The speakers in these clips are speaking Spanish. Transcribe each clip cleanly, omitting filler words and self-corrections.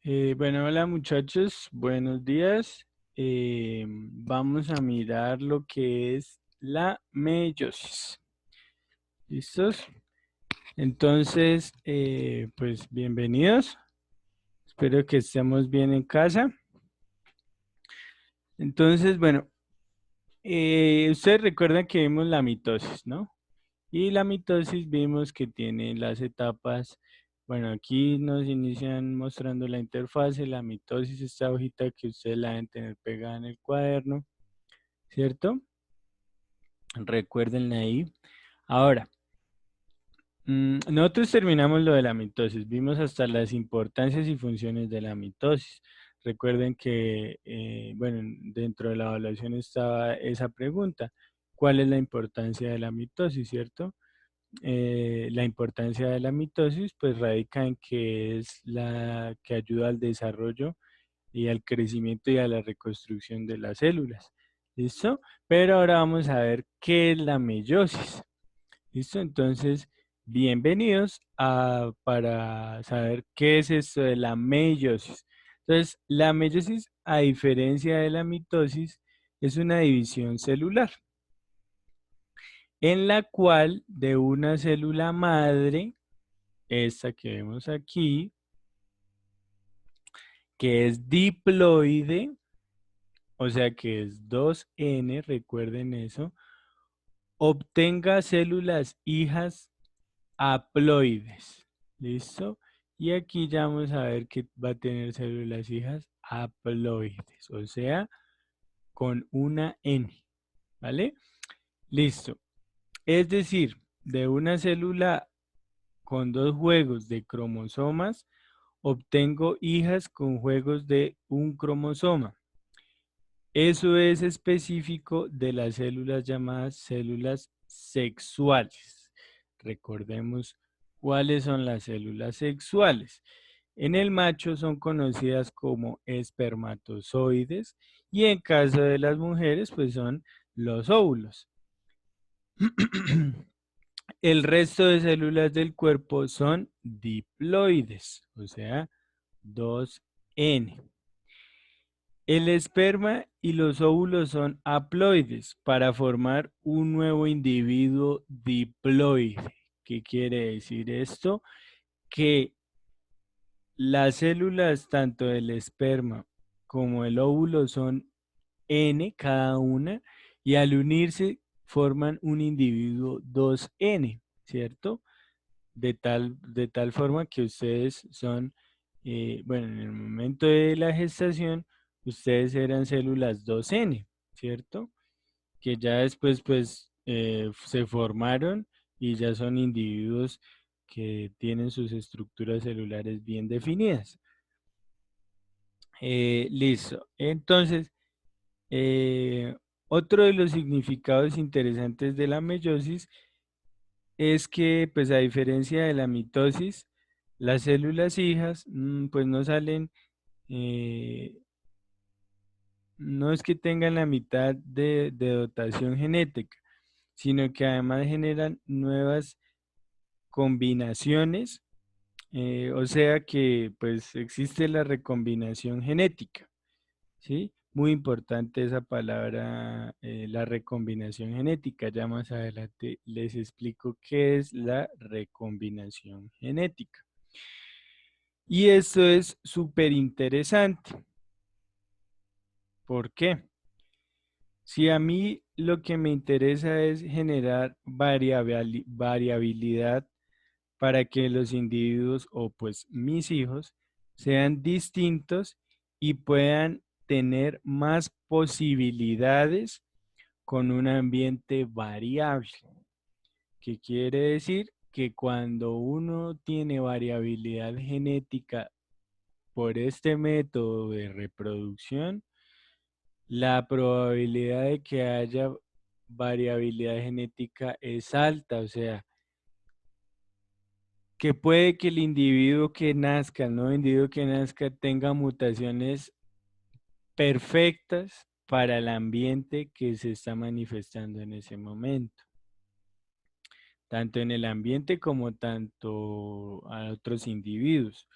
Bueno, hola muchachos, buenos días. Vamos a mirar lo que es la meiosis. ¿Listos? Entonces, pues bienvenidos. Espero que estemos bien en casa. Entonces, bueno, ustedes recuerdan que vimos la mitosis, ¿no? Y la mitosis vimos que tiene las etapas. Bueno, aquí nos inician mostrando la interfase, la mitosis, esta hojita que ustedes la deben tener pegada en el cuaderno, ¿cierto? Recuérdenla ahí. Ahora, nosotros terminamos lo de la mitosis, vimos hasta las importancias y funciones de la mitosis. Recuerden que, bueno, dentro de la evaluación estaba esa pregunta, ¿cuál es la importancia de la mitosis, cierto? La importancia de la mitosis pues radica en que es la que ayuda al desarrollo y al crecimiento y a la reconstrucción de las células. ¿Listo? Pero ahora vamos a ver qué es la meiosis. ¿Listo? Entonces, bienvenidos para saber qué es esto de la meiosis. Entonces, la meiosis, a diferencia de la mitosis, es una división celular en la cual de una célula madre, esta que vemos aquí, que es diploide, o sea que es 2N, recuerden eso, obtenga células hijas haploides. ¿Listo? Y aquí ya vamos a ver que va a tener células hijas haploides, o sea, con una N. ¿Vale? Listo. Es decir, de una célula con dos juegos de cromosomas, obtengo hijas con juegos de un cromosoma. Eso es específico de las células llamadas células sexuales. Recordemos cuáles son las células sexuales. En el macho son conocidas como espermatozoides y en caso de las mujeres pues son los óvulos. El resto de células del cuerpo son diploides, o sea, 2N. El esperma y los óvulos son haploides para formar un nuevo individuo diploide. ¿Qué quiere decir esto? Que las células tanto del esperma como el óvulo son N cada una y al unirse forman un individuo 2N, ¿cierto? De tal forma que ustedes son, bueno, en el momento de la gestación, ustedes eran células 2N, ¿cierto? Que ya después, pues, se formaron y ya son individuos que tienen sus estructuras celulares bien definidas. Listo. Entonces, eh, otro de los significados interesantes de la meiosis es que, pues a diferencia de la mitosis, las células hijas, pues no salen, eh, no es que tengan la mitad de dotación genética, sino que además generan nuevas combinaciones, o sea que pues existe la recombinación genética, ¿sí? Muy importante esa palabra, la recombinación genética. Ya más adelante les explico qué es la recombinación genética. Y esto es súper interesante. ¿Por qué? Si a mí lo que me interesa es generar variabilidad para que los individuos o pues mis hijos sean distintos y puedan tener más posibilidades con un ambiente variable. ¿Qué quiere decir? Que cuando uno tiene variabilidad genética por este método de reproducción, la probabilidad de que haya variabilidad genética es alta, o sea, que puede que el individuo que nazca, el nuevo individuo que nazca tenga mutaciones perfectas para el ambiente que se está manifestando en ese momento, tanto en el ambiente como tanto a otros individuos.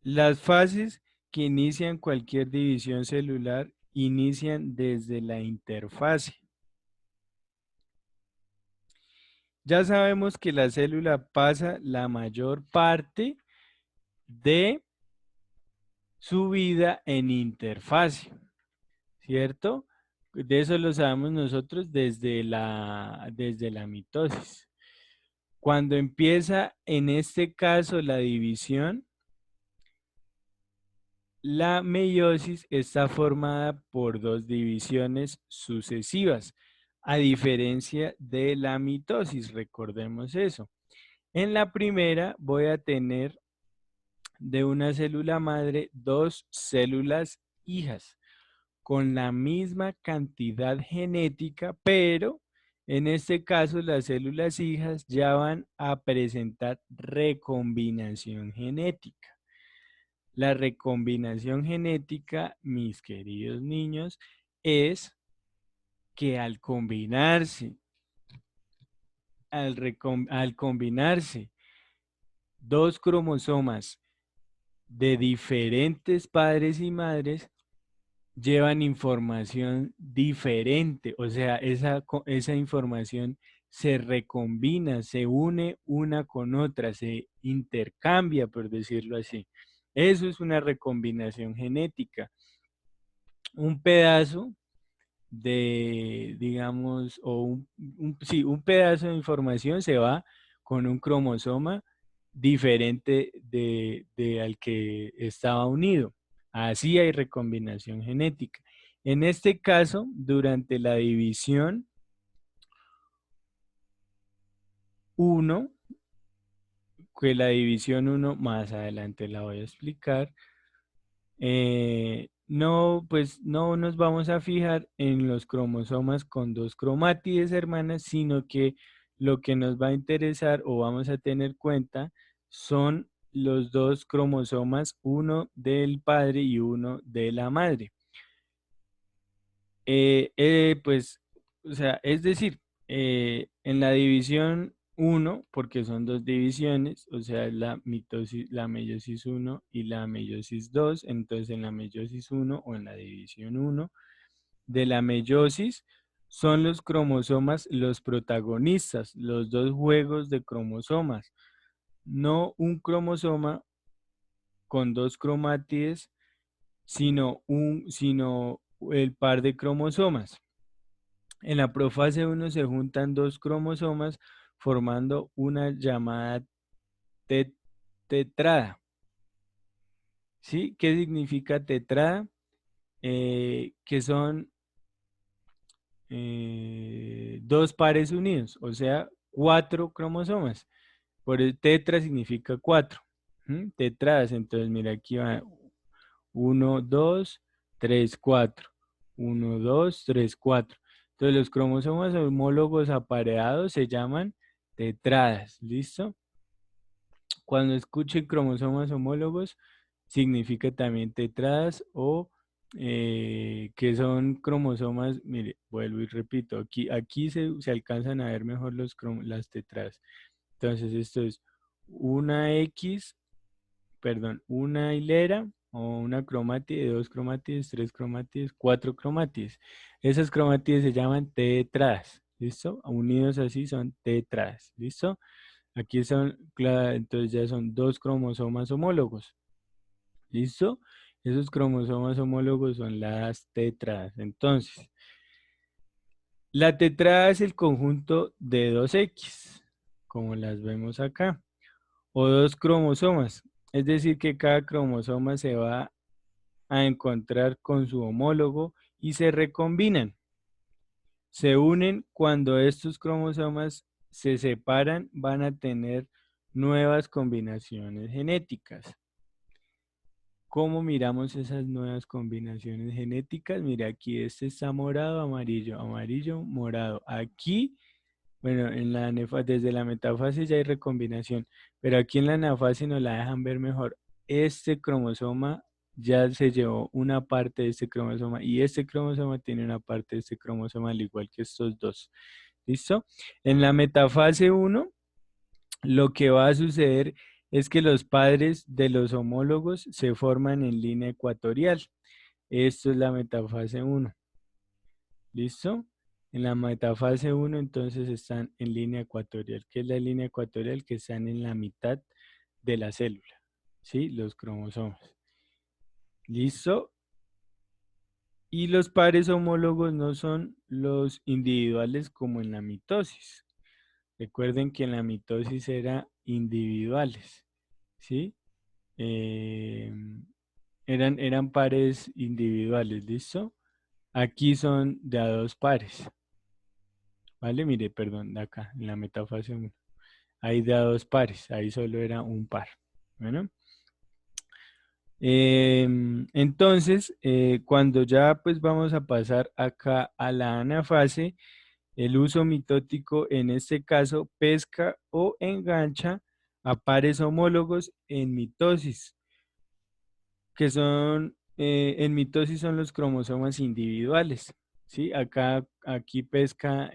Las fases que inician cualquier división celular inician desde la interfase. Ya sabemos que la célula pasa la mayor parte de su vida en interfase, ¿cierto? De eso lo sabemos nosotros desde la mitosis. Cuando empieza, en este caso, la división, la meiosis está formada por dos divisiones sucesivas, a diferencia de la mitosis, recordemos eso. En la primera voy a tener de una célula madre dos células hijas con la misma cantidad genética, pero en este caso las células hijas ya van a presentar recombinación genética. La recombinación genética, mis queridos niños, es que al combinarse dos cromosomas de diferentes padres y madres, llevan información diferente, o sea, esa información se recombina, se une una con otra, se intercambia, por decirlo así. Eso es una recombinación genética. Un pedazo de, digamos, sí, un pedazo de información se va con un cromosoma diferente de al que estaba unido. Así hay recombinación genética. En este caso, durante la división 1, que la división 1 más adelante la voy a explicar, no, pues no nos vamos a fijar en los cromosomas con dos cromátides hermanas, sino que lo que nos va a interesar o vamos a tener cuenta son los dos cromosomas, uno del padre y uno de la madre. Pues, o sea, es decir, en la división 1, porque son dos divisiones, o sea, la meiosis 1 y la meiosis 2, entonces en la meiosis 1 o en la división 1 de la meiosis son los cromosomas los protagonistas, los dos juegos de cromosomas, no un cromosoma con dos cromátides, sino el par de cromosomas. En la profase 1 se juntan dos cromosomas formando una llamada tetrada. ¿Sí? ¿Qué significa tetrada? Que son dos pares unidos, o sea, cuatro cromosomas. Por el tetra significa cuatro. Tetradas, entonces mira, aquí va 1, 2, 3, 4. 1, 2, 3, 4. Entonces los cromosomas homólogos apareados se llaman tetradas. ¿Listo? Cuando escuchen cromosomas homólogos, significa también tetradas o que son cromosomas, mire, vuelvo y repito, aquí se alcanzan a ver mejor las tetradas. Entonces esto es una X, perdón, una hilera o una cromátide, dos cromátides, tres cromátides, cuatro cromátides. Esas cromátides se llaman tetradas, ¿listo? Unidos así son tetradas, ¿listo? Aquí son, entonces ya son dos cromosomas homólogos, ¿listo? Esos cromosomas homólogos son las tetradas. Entonces, la tetrada es el conjunto de dos X, como las vemos acá, o dos cromosomas. Es decir, que cada cromosoma se va a encontrar con su homólogo y se recombinan. Se unen cuando estos cromosomas se separan, van a tener nuevas combinaciones genéticas. ¿Cómo miramos esas nuevas combinaciones genéticas? Mira, aquí este está morado, amarillo, amarillo, morado. Aquí, bueno, desde la metafase ya hay recombinación, pero aquí en la anafase nos la dejan ver mejor. Este cromosoma ya se llevó una parte de este cromosoma y este cromosoma tiene una parte de este cromosoma al igual que estos dos. ¿Listo? En la metafase 1, lo que va a suceder es que los padres de los homólogos se forman en línea ecuatorial. Esto es la metafase 1. ¿Listo? En la metafase 1 entonces están en línea ecuatorial. ¿Qué es la línea ecuatorial? Que están en la mitad de la célula. ¿Sí? Los cromosomas. ¿Listo? Y los pares homólogos no son los individuales como en la mitosis. Recuerden que en la mitosis era individuales, ¿sí? Eh, eran pares individuales, ¿listo? Aquí son de a dos pares, ¿vale? Mire, perdón, de acá, en la metafase 1. Hay de a dos pares, ahí solo era un par, ¿bueno? Entonces, cuando ya pues vamos a pasar acá a la anafase, el uso mitótico en este caso pesca o engancha a pares homólogos en mitosis, que son, en mitosis son los cromosomas individuales, ¿sí? Aquí pesca,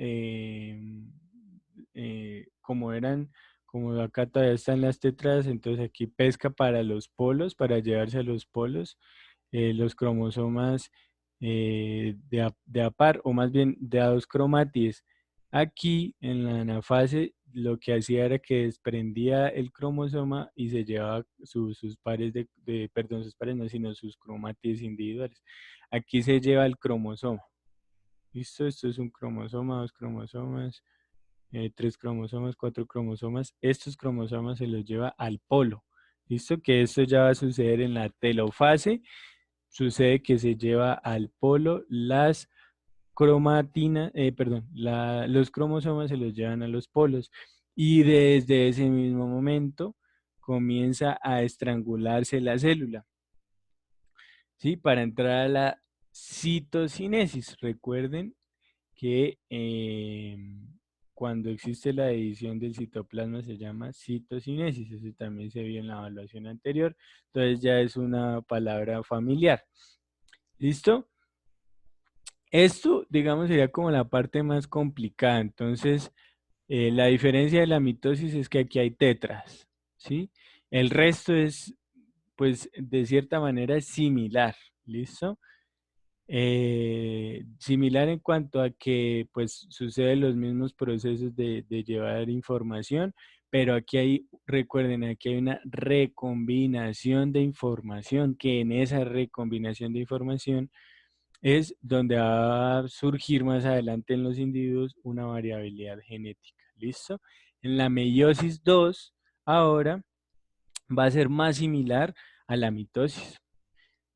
como eran, como acá todavía están las tetras, entonces aquí pesca para los polos, para llevarse a los polos, los cromosomas de a par, o más bien de a dos cromátides. Aquí en la anafase lo que hacía era que desprendía el cromosoma y se llevaba sus pares perdón, sus pares no, sino sus cromátides individuales. Aquí se lleva el cromosoma. ¿Listo? Esto es un cromosoma, dos cromosomas, tres cromosomas, cuatro cromosomas. Estos cromosomas se los lleva al polo. ¿Listo? Que esto ya va a suceder en la telofase. Sucede que se lleva al polo las cromatinas, perdón, los cromosomas se los llevan a los polos. Y desde ese mismo momento comienza a estrangularse la célula, ¿sí? Para entrar a la citocinesis. Recuerden que cuando existe la división del citoplasma se llama citocinesis. Eso también se vio en la evaluación anterior. Entonces ya es una palabra familiar. ¿Listo? Esto, digamos, sería como la parte más complicada. Entonces, la diferencia de la mitosis es que aquí hay tetras, ¿sí? El resto es, pues, de cierta manera es similar, ¿listo? Similar en cuanto a que pues suceden los mismos procesos de llevar información, pero aquí hay, recuerden, aquí hay una recombinación de información, que en esa recombinación de información es donde va a surgir más adelante en los individuos una variabilidad genética, ¿listo? En la meiosis 2 ahora va a ser más similar a la mitosis.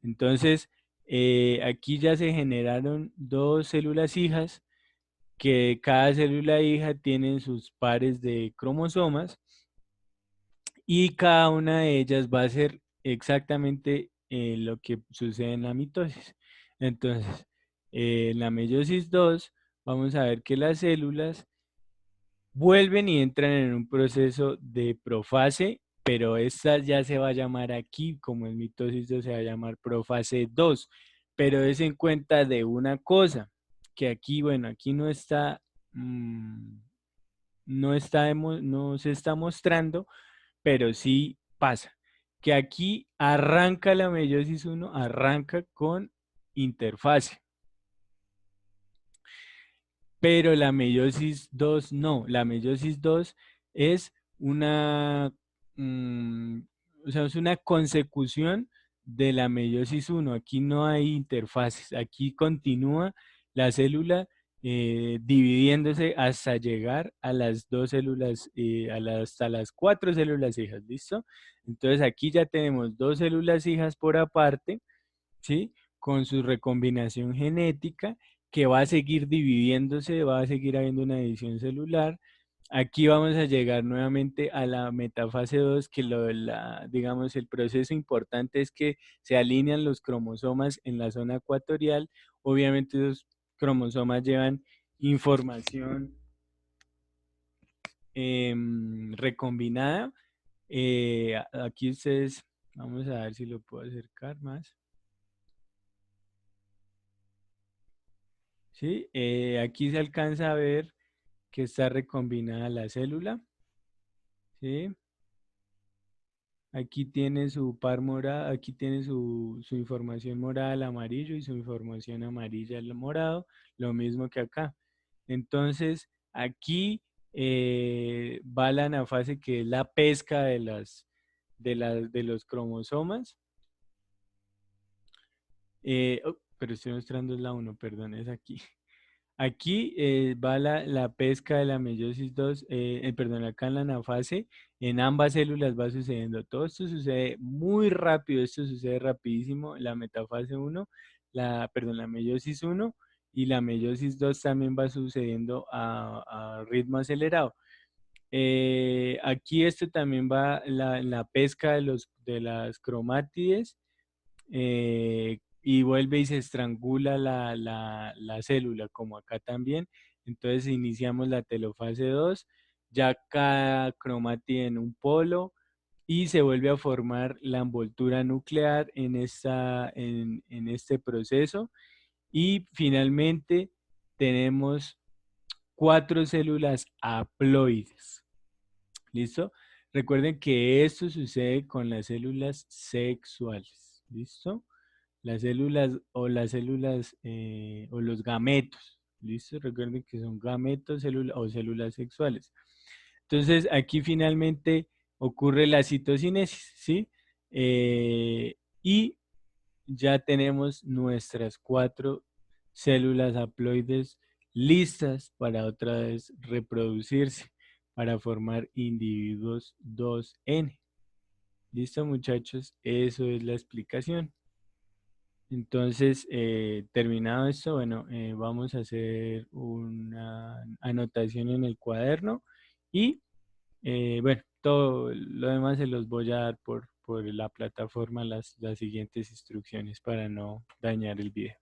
Entonces, aquí ya se generaron dos células hijas, que cada célula hija tiene sus pares de cromosomas y cada una de ellas va a ser exactamente lo que sucede en la mitosis. Entonces, en la meiosis 2 vamos a ver que las células vuelven y entran en un proceso de profase, pero esta ya se va a llamar aquí, como en mitosis 2 se va a llamar profase 2. Pero es en cuenta de una cosa, que aquí, bueno, aquí no está, no se está mostrando, pero sí pasa. Que aquí arranca la meiosis 1, arranca con interfase. Pero la meiosis 2 no. La meiosis 2 es una, mm, o sea, es una consecución de la meiosis 1. Aquí no hay interfaces. Aquí continúa la célula dividiéndose hasta llegar a las dos células, hasta las cuatro células hijas. ¿Listo? Entonces aquí ya tenemos dos células hijas por aparte, ¿sí? Con su recombinación genética, que va a seguir dividiéndose, va a seguir habiendo una división celular. Aquí vamos a llegar nuevamente a la metafase 2, que digamos, el proceso importante es que se alinean los cromosomas en la zona ecuatorial. Obviamente esos cromosomas llevan información recombinada. Aquí ustedes, vamos a ver si lo puedo acercar más. ¿Sí? Aquí se alcanza a ver que está recombinada la célula, ¿sí? Aquí tiene su par morado, aquí tiene su información morada al amarillo y su información amarilla al morado, lo mismo que acá. Entonces, aquí va la anafase, que es la pesca de los cromosomas. Pero estoy mostrando es la uno, perdón, es aquí. Aquí va la pesca de la meiosis 2, perdón, acá en la anafase, en ambas células va sucediendo. Todo esto sucede muy rápido, esto sucede rapidísimo. La metafase uno, perdón, la meiosis uno y la meiosis 2 también va sucediendo a ritmo acelerado. Aquí esto también va la pesca de las cromátides, y vuelve y se estrangula la célula, como acá también. Entonces iniciamos la telofase 2, ya cada cromátide en un polo, y se vuelve a formar la envoltura nuclear en este proceso. Y finalmente tenemos 4 células haploides. ¿Listo? Recuerden que esto sucede con las células sexuales. ¿Listo? Las células o los gametos. ¿Listo? Recuerden que son gametos o células sexuales. Entonces, aquí finalmente ocurre la citocinesis, ¿sí? Y ya tenemos nuestras 4 células haploides listas para otra vez reproducirse, para formar individuos 2N. ¿Listo, muchachos? Eso es la explicación. Entonces, terminado esto, bueno, vamos a hacer una anotación en el cuaderno y, bueno, todo lo demás se los voy a dar por la plataforma las siguientes instrucciones para no dañar el video.